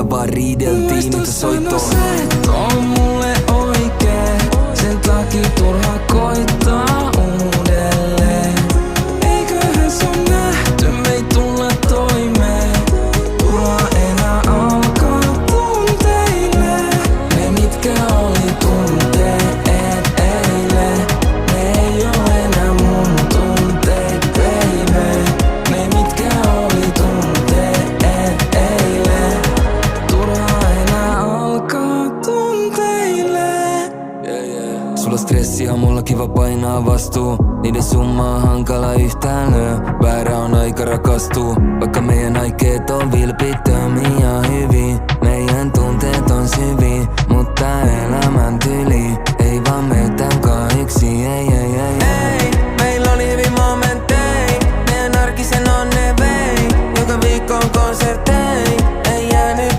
Me vaan riideltiin niitä soittoa. Sä et oo mulle oikee, sen takia turha koittaa uudelleen. Eiköhän se on nähty, me ei tulla toimeen. Turha enää alkaa tunteille. Ne mitkä oli tunteet eilen, ne ei oo enää mun tunteet, baby. Ne mitkä oli tunteet eilen, turha enää alkaa tunteille. Sulla stressiä, mulla kiva painaa vastuu. Niiden summa on hankala yhtälö. Väärä on aika rakastuu, vaikka meidän aikeet on vilpittömiä hyvin.